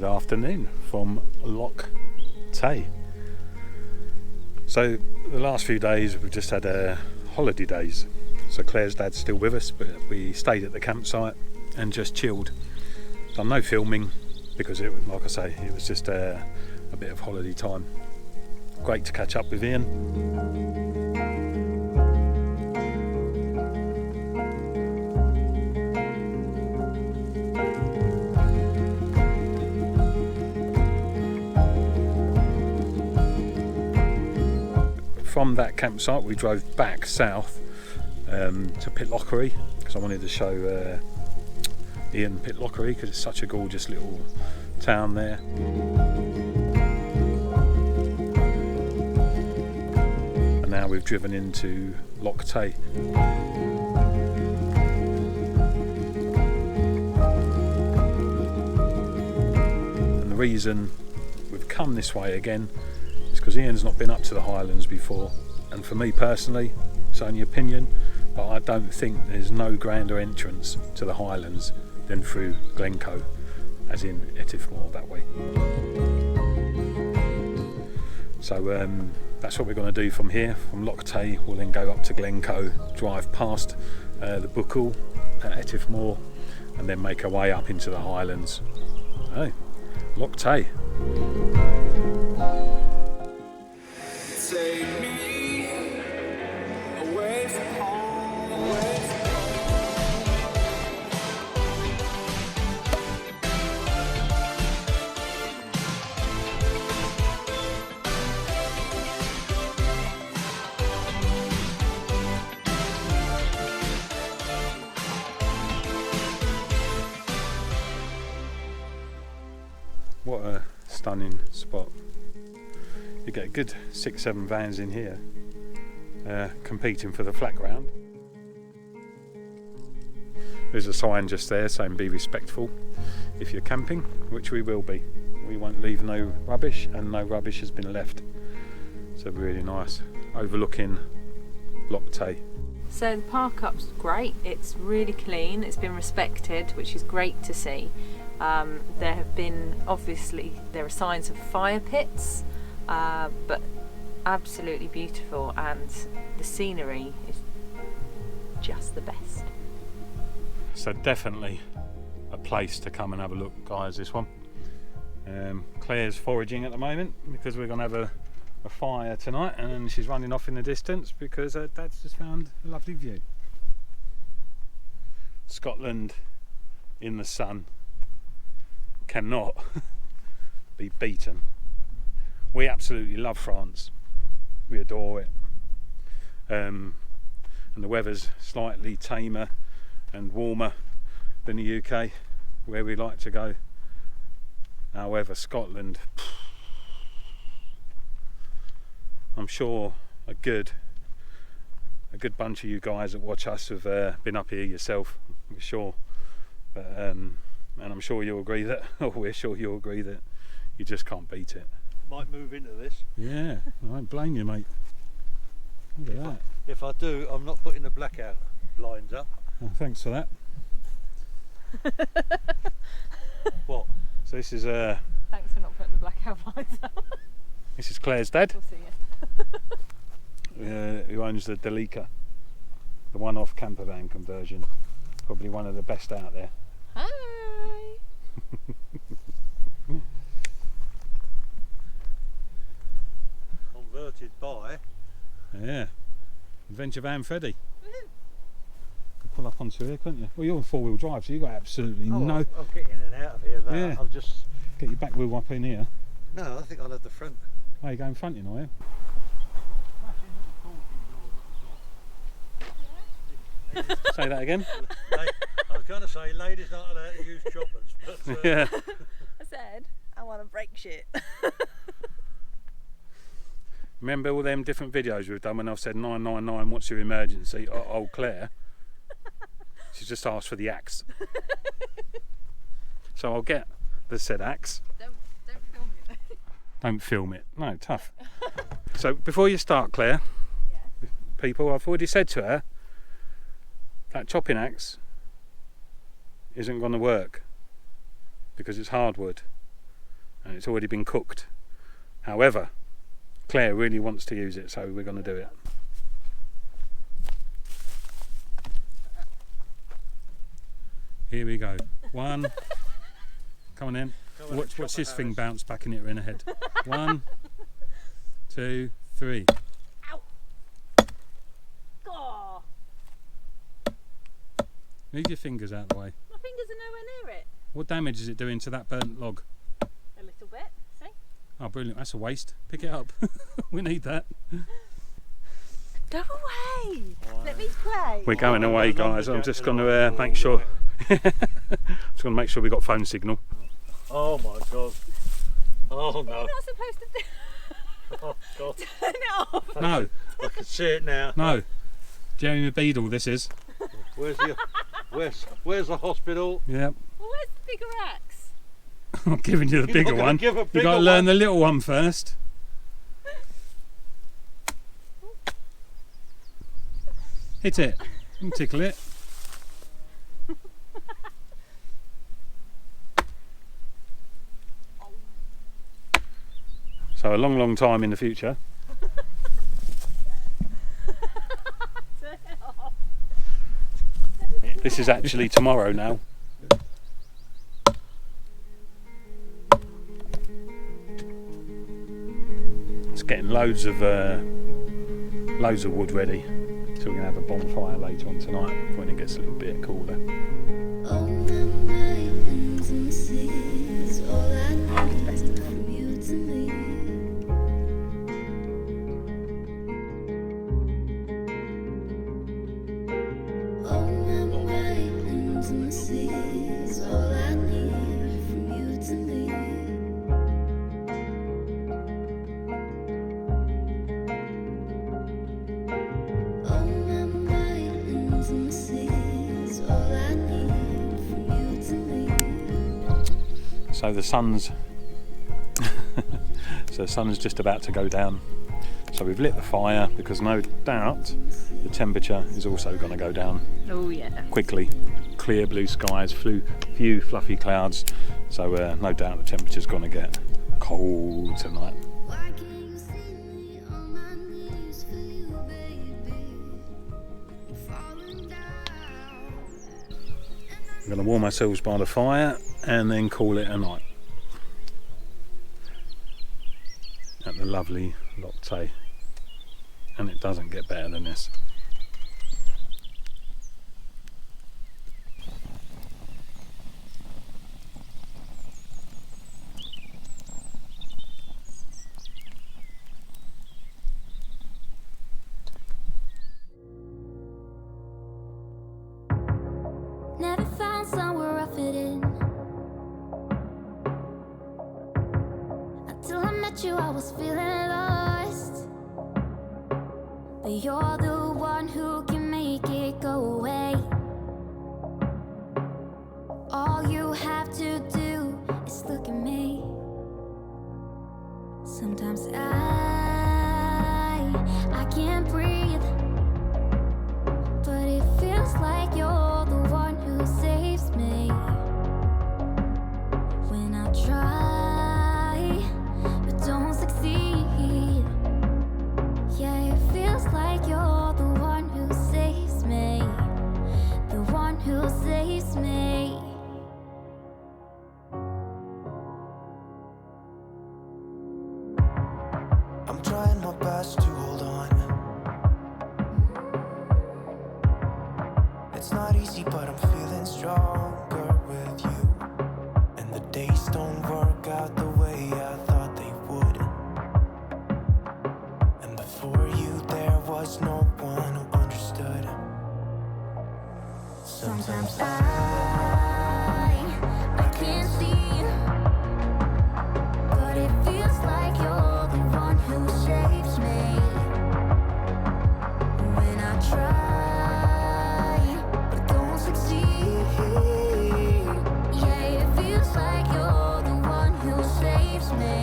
afternoon from Loch Tay. So the last few days we've just had holiday days. So Claire's dad's still with us, but we stayed at the campsite and just chilled. Done no filming because it, like I say, it was just a bit of holiday time. Great to catch up with Ian. From that campsite we drove back south to Pitlochry because I wanted to show Ian Pitlochry because it's such a gorgeous little town there. And now we've driven into Loch Tay. And the reason we've come this way again because Ian's not been up to the Highlands before, and for me personally, it's only opinion, but I don't think there's no grander entrance to the Highlands than through Glencoe, as in Etifmore that way. So that's what we're going to do from here, from Loch Tay. We'll then go up to Glencoe, drive past the Buckle at Etifmore, and then make our way up into the Highlands. Hey, Loch Tay. Take me away from home, away from What a stunning spot. You get a good 6-7 vans in here competing for the flat ground. There's a sign just there saying be respectful if you're camping, which we will be. We won't leave no rubbish, and no rubbish has been left. So really nice, overlooking Loch Tay. So the park up's great, it's really clean, it's been respected, which is great to see. There have been, obviously, there are signs of fire pits, but absolutely beautiful, and the scenery is just the best. So definitely a place to come and have a look, guys, this one. Claire's foraging at the moment because we're going to have a fire tonight, and she's running off in the distance because her dad's just found a lovely view. Scotland in the sun cannot be beaten. We absolutely love France. We adore it. And the weather's slightly tamer and warmer than the UK, where we like to go. However, Scotland, I'm sure a good bunch of you guys that watch us have been up here yourself, I'm sure. But, and I'm sure you'll agree that, or we're sure you'll agree that you just can't beat it. Might move into this. Yeah, I won't blame you, mate. Look at that. If I do, I'm not putting the blackout blinds up. Oh, thanks for that. What? So this is Thanks for not putting the blackout lights up. this is Claire's dad, We'll see you. who owns the Delica, the one-off campervan conversion. Probably one of the best out there. Hi! Converted by. Yeah, Adventure Van Freddy. Could pull up onto here, couldn't you? Well, you're on four-wheel drive, so you got absolutely Oh, no. I'll get in and out of here. Though. Yeah. I'll just. Get your back wheel up in here. No, I think I'll have the front. Oh, you go in front, you know, yeah? Say that again. I was going to say, ladies not allowed to use choppers, but Yeah. I said, I want to break shit. Remember all them different videos we've done when I've said 999, what's your emergency? Oh, Claire. She's just asked for the axe. So I'll get the said axe. Don't film it. Don't film it. No, tough. So before you start, Claire, people, I've already said to her, that chopping axe isn't going to work because it's hardwood. and it's already been cooked. However, Claire really wants to use it, so we're going to do it. Here we go. One. Come on in. Watch this thing bounce back and hit her in the head. 1, 2, 3. Ow! Oh, Move your fingers out of the way. my fingers are nowhere near it. What damage is it doing to that burnt log? A little bit, see? Oh, brilliant. That's a waste. Pick it up. We need that. Go away! Let me play. We're going away, guys. I'm just going to make sure. Just going to make sure we got phone signal. Oh my god. Oh no. You're not supposed to do. Oh god. Turn it off. No, I can see it now. no. Jeremy Beadle, this is. Where's the hospital? Yep. Well, where's the bigger axe? I'm giving you the You're bigger not gonna one. give a You bigger got to learn one? the little one first. Hit it. You can tickle it. So a long, long time in the future. Turn it off. This is actually tomorrow now. It's getting loads of wood ready, so we're gonna have a bonfire later on tonight when it gets a little bit cooler. So the sun's just about to go down. So we've lit the fire because no doubt the temperature is also going to go down Oh yeah. quickly. Clear blue skies, few fluffy clouds. So no doubt the temperature's going to get cold tonight. We're going to warm ourselves by the fire and then call it a night at the lovely latte, and it doesn't get better than this. Never found somewhere I fit in. Until I met you, I was feeling lost. But you're the one who can make it go away. All you have to do is look at me. Sometimes I can't breathe, but it feels like you're the one who saves me. When I try, but don't succeed. Yeah, it feels like you're the one who saves me. The one who saves me. I'm trying my best to hold on. It's not easy, but I'm feeling stronger with you. And the days don't work out the way I thought they would. And before you, there was no one who understood. Sometimes I can't see, but it feels like you're the one who saves me. When I try, but don't succeed. Yeah, it feels like you're the one who saves me.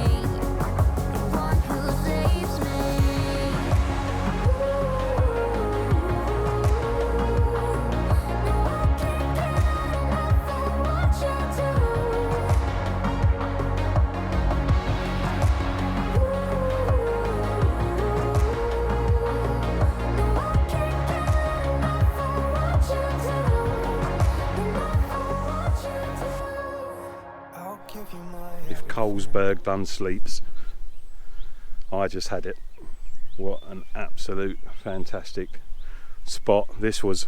The one who saves me. No, I can't get enough. iceberg done sleeps. I just had it. What an absolute fantastic spot this was,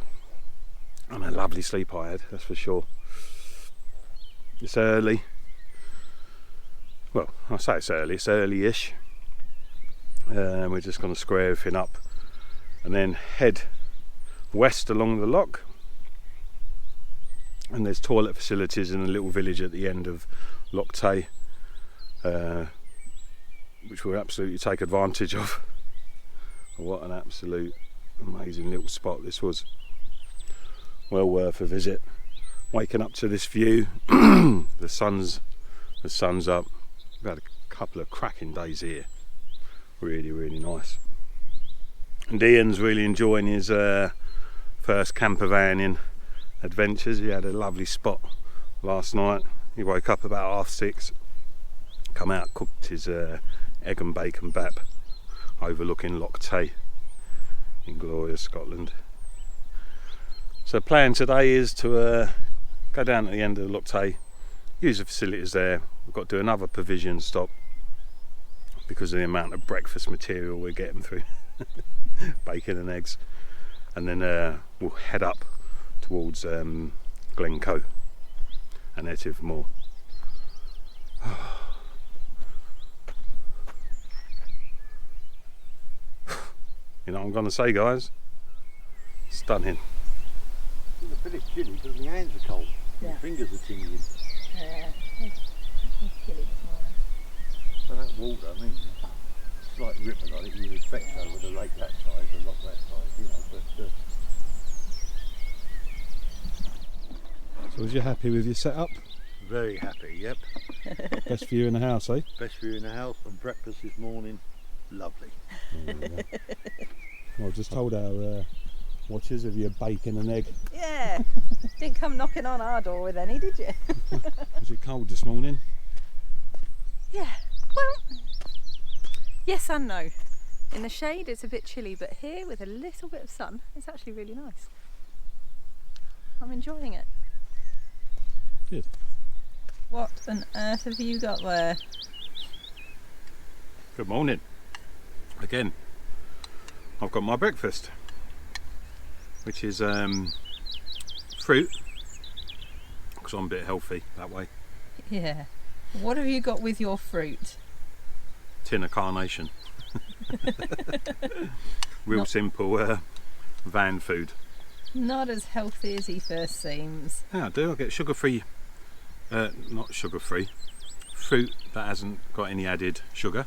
and a lovely sleep I had, that's for sure. It's early. Well, I say it's early, it's early-ish. We're just going to square everything up and then head west along the loch. And there's toilet facilities in a little village at the end of Loch Tay, which we'll absolutely take advantage of. What an absolute amazing little spot this was. Well worth a visit. Waking up to this view, the sun's up. We've had a couple of cracking days here. Really, really nice. And Ian's really enjoying his first campervanning adventures. He had a lovely spot last night. He woke up about 6:30, come out, cooked his egg and bacon bap overlooking Loch Tay in glorious Scotland. So the plan today is to go down to the end of Loch Tay, use the facilities there. We've got to do another provision stop because of the amount of breakfast material we're getting through. Bacon and eggs. And then we'll head up towards Glencoe and Etifmore. You know what I'm going to say, guys? Stunning. It's a bit chilly because my hands are cold. Yeah. My fingers are tingling. Yeah, it's chilly this morning. So that water, I mean, slight ripple on it, you would expect so with a lake that size, a loch that size, you know, but... So was you happy with your setup? Very happy, yep. Best view in the house, eh? Best view in the house, and breakfast this morning, lovely. Well, just told our watchers of your bacon and egg. Yeah. Didn't come knocking on our door with any, did you? Was it cold this morning? Yeah. Well, yes and no. In the shade it's a bit chilly, but here with a little bit of sun, it's actually really nice. I'm enjoying it. Good. What on earth have you got there? Good morning. Again, I've got my breakfast, which is fruit, because I'm a bit healthy that way. Yeah. What have you got with your fruit? Tin of carnation. Real Not- simple van food. Not as healthy as he first seems. Yeah, I do. I get sugar-free, not sugar-free, fruit that hasn't got any added sugar.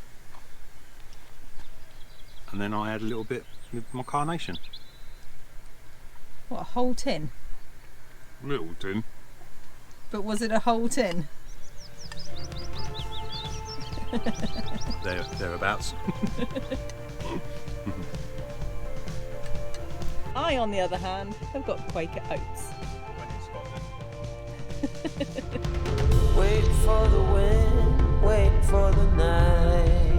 And then I add a little bit with my carnation. What, a whole tin? Little tin. But was it a whole tin? Thereabouts. I, on the other hand, have got Quaker Oats. Wait for the wind, wait for the night.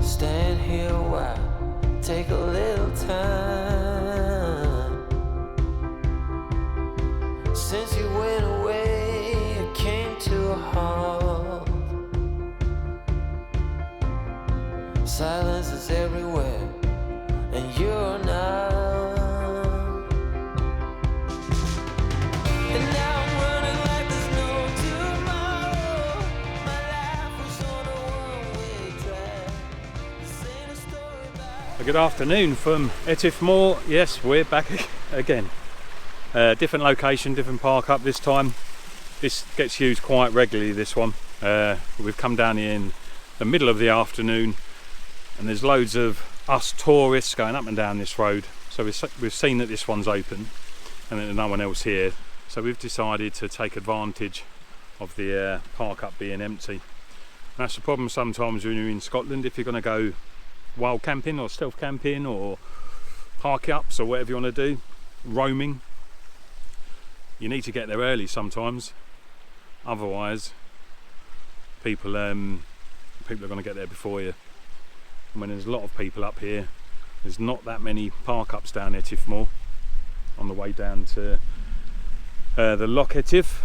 Stand here a while, take a little time. Since you went away, it came to a halt. Silence is everywhere, and you're not. And now I'm running like there's no tomorrow. My life was on a one-way track. This ain't a story about. Good afternoon from Etifmore. Yes, we're back again. Different location, different park up this time. This gets used quite regularly, this one. We've come down here in the middle of the afternoon, and there's loads of us tourists going up and down this road. So we've seen that this one's open and there's no one else here. So we've decided to take advantage of the park up being empty. And that's the problem sometimes when you're in Scotland. If you're going to go wild camping or stealth camping or park ups or whatever you want to do, roaming, you need to get there early sometimes. Otherwise, people are going to get there before you. And when there's a lot of people up here, there's not that many park ups down Etifmore on the way down to the Loch Etif.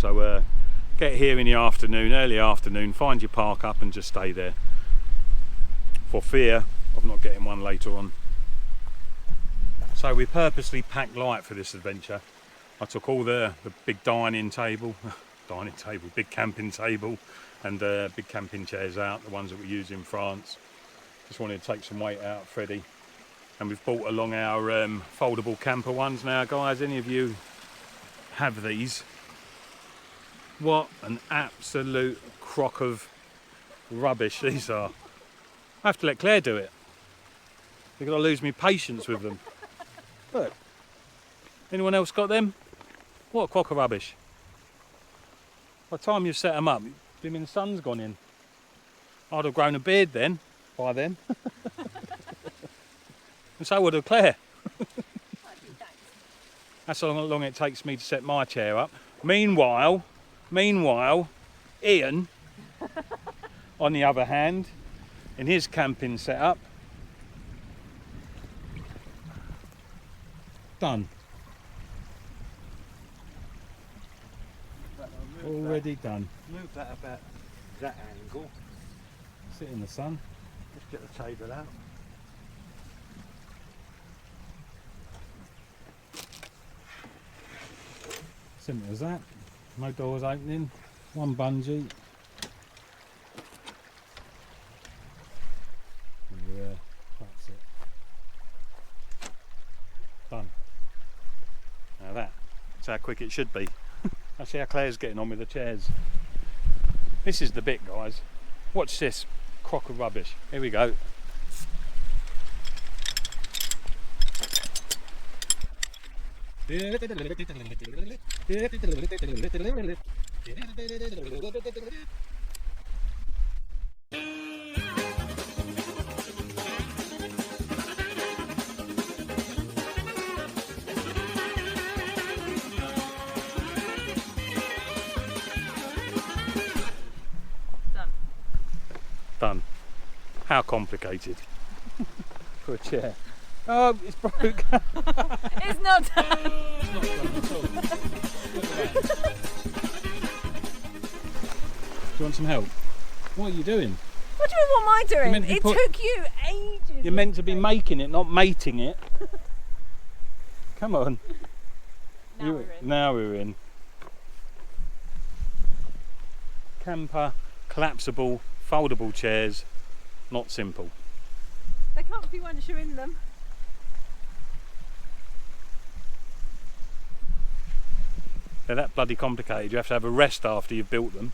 So get here in the afternoon, early afternoon, find your park up and just stay there, for fear of not getting one later on. So we purposely packed light for this adventure. I took all the big dining table, big camping table, and big camping chairs out, the ones that we use in France. Just wanted to take some weight out, Freddie. And we've brought along our foldable camper ones now, guys. Any of you have these? What an absolute crock of rubbish these are. I have to let Claire do it. You've got to lose me patience with them. Look. Anyone else got them? What a crock of rubbish. By the time you've set them up, the sun's gone in. I'd have grown a beard then, by then. And so would have Claire. That's how long it takes me to set my chair up. Meanwhile, Ian, on the other hand, in his camping setup, done. Already done. Move that about that angle. Sit in the sun. Let's get the table out. Simple as that. No doors opening. One bungee. Yeah, that's it. Done. Now that's how quick it should be. Let's see how Claire's getting on with the chairs. This is the bit, guys. Watch this crock of rubbish. Here we go. Done. How complicated for a chair. Oh, it's broke. It's not done. It's not done at all. Look at that. Do you want some help? What are you doing? What do you mean, what am I You're meant doing? to It put- took you ages. You're meant to be making it, not mating it. Come on. Now we're in. Now we're in. Camper, collapsible, foldable chairs, not simple. They can't be once you're in them. They're that bloody complicated, you have to have a rest after you've built them.